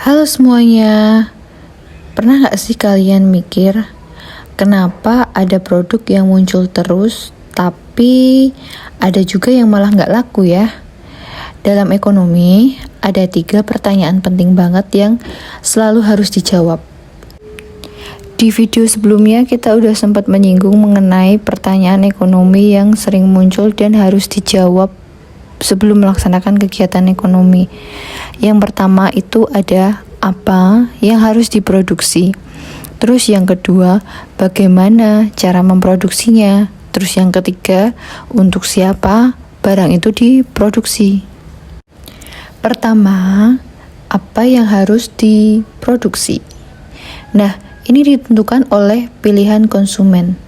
Halo semuanya, pernah gak sih kalian mikir kenapa ada produk yang muncul terus tapi ada juga yang malah gak laku ya? Dalam ekonomi ada 3 pertanyaan penting banget yang selalu harus dijawab. Di video sebelumnya kita udah sempat menyinggung mengenai pertanyaan ekonomi yang sering muncul dan harus dijawab sebelum melaksanakan kegiatan ekonomi. Yang pertama itu ada apa yang harus diproduksi. Terus yang kedua, bagaimana cara memproduksinya. Terus yang ketiga, untuk siapa barang itu diproduksi. Pertama, apa yang harus diproduksi. Nah, ini ditentukan oleh pilihan konsumen.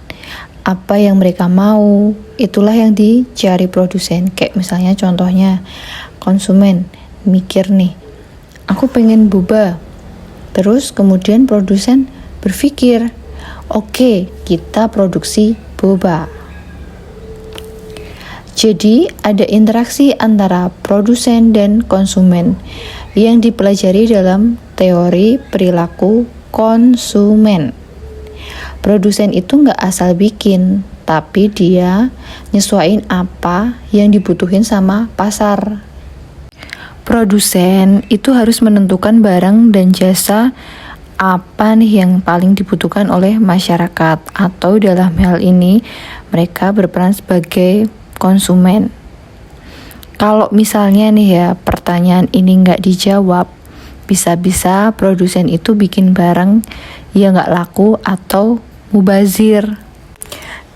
Apa yang mereka mau, itulah yang dicari produsen. Kayak misalnya contohnya, konsumen mikir nih, aku pengen boba. Terus kemudian produsen berpikir, oke, kita produksi boba. Jadi ada interaksi antara produsen dan konsumen yang dipelajari dalam teori perilaku konsumen. Produsen itu nggak asal bikin, tapi dia nyesuaiin apa yang dibutuhin sama pasar. Produsen itu harus menentukan barang dan jasa apa nih yang paling dibutuhkan oleh masyarakat, atau dalam hal ini mereka berperan sebagai konsumen. Kalau misalnya nih ya pertanyaan ini nggak dijawab, bisa-bisa produsen itu bikin barang yang nggak laku atau mubazir.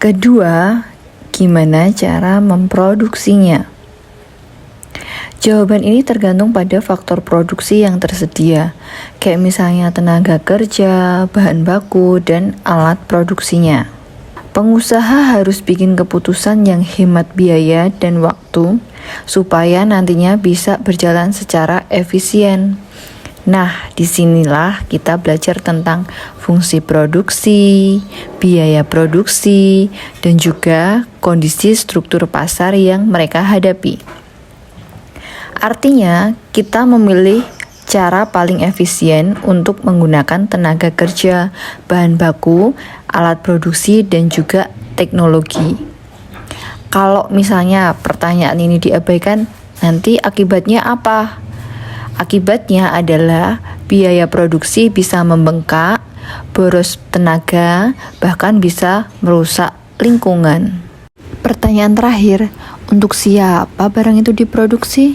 Kedua, gimana cara memproduksinya? Jawaban ini tergantung pada faktor produksi yang tersedia, kayak misalnya tenaga kerja, bahan baku, dan alat produksinya. Pengusaha harus bikin keputusan yang hemat biaya dan waktu, supaya nantinya bisa berjalan secara efisien. Nah, disinilah kita belajar tentang fungsi produksi, biaya produksi, dan juga kondisi struktur pasar yang mereka hadapi. Artinya, kita memilih cara paling efisien untuk menggunakan tenaga kerja, bahan baku, alat produksi, dan juga teknologi. Kalau misalnya pertanyaan ini diabaikan, nanti akibatnya apa? Akibatnya adalah biaya produksi bisa membengkak, boros tenaga, bahkan bisa merusak lingkungan. Pertanyaan terakhir, untuk siapa barang itu diproduksi?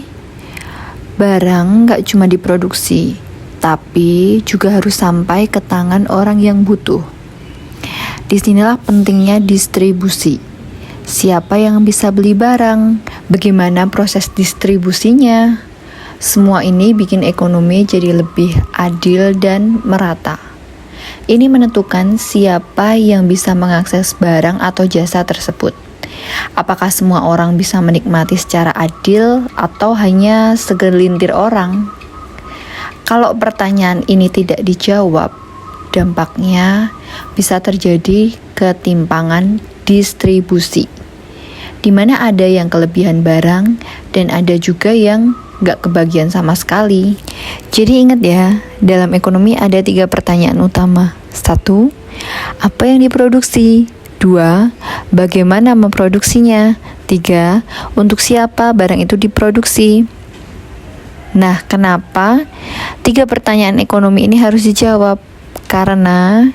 Barang nggak cuma diproduksi, tapi juga harus sampai ke tangan orang yang butuh. Disinilah pentingnya distribusi. Siapa yang bisa beli barang? Bagaimana proses distribusinya? Semua ini bikin ekonomi jadi lebih adil dan merata. Ini menentukan siapa yang bisa mengakses barang atau jasa tersebut. Apakah semua orang bisa menikmati secara adil atau hanya segelintir orang? Kalau pertanyaan ini tidak dijawab, dampaknya bisa terjadi ketimpangan distribusi, di mana ada yang kelebihan barang dan ada juga yang gak kebagian sama sekali. Jadi ingat ya, dalam ekonomi ada 3 pertanyaan utama. 1. Apa yang diproduksi? 2. Bagaimana memproduksinya? 3. Untuk siapa barang itu diproduksi? Nah, kenapa 3 pertanyaan ekonomi ini harus dijawab? Karena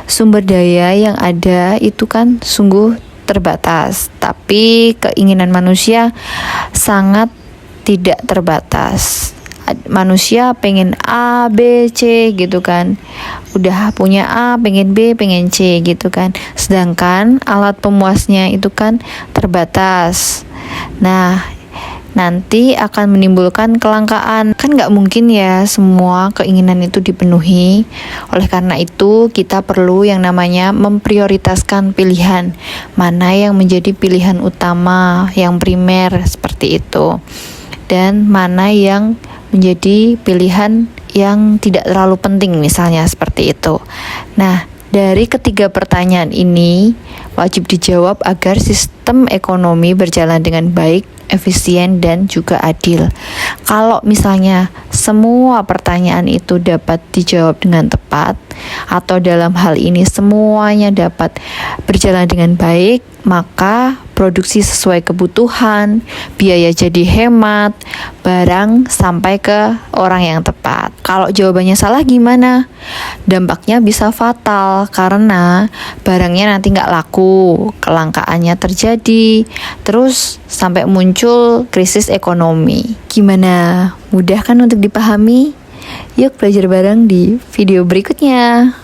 sumber daya yang ada itu kan sungguh terbatas, tapi keinginan manusia sangat tidak terbatas. Manusia pengen A, B, C gitu kan. Udah punya A, pengen B, pengen C gitu kan. Sedangkan alat pemuasnya itu kan terbatas. Nah, nanti akan menimbulkan kelangkaan. Kan gak mungkin ya semua keinginan itu dipenuhi. Oleh karena itu, kita perlu yang namanya memprioritaskan pilihan. Mana yang menjadi pilihan utama, yang primer, seperti itu. Dan mana yang menjadi pilihan yang tidak terlalu penting, misalnya seperti itu. Nah, dari ketiga pertanyaan ini wajib dijawab agar sistem ekonomi berjalan dengan baik efisien, dan juga adil. Kalau misalnya semua pertanyaan itu dapat dijawab dengan tepat, atau dalam hal ini semuanya dapat berjalan dengan baik, maka produksi sesuai kebutuhan, biaya jadi hemat, barang sampai ke orang yang tepat. Kalau jawabannya salah gimana? Dampaknya bisa fatal karena barangnya nanti nggak laku, kelangkaannya terjadi, terus sampai muncul krisis ekonomi. Gimana? Mudah kan untuk dipahami? Yuk belajar bareng di video berikutnya.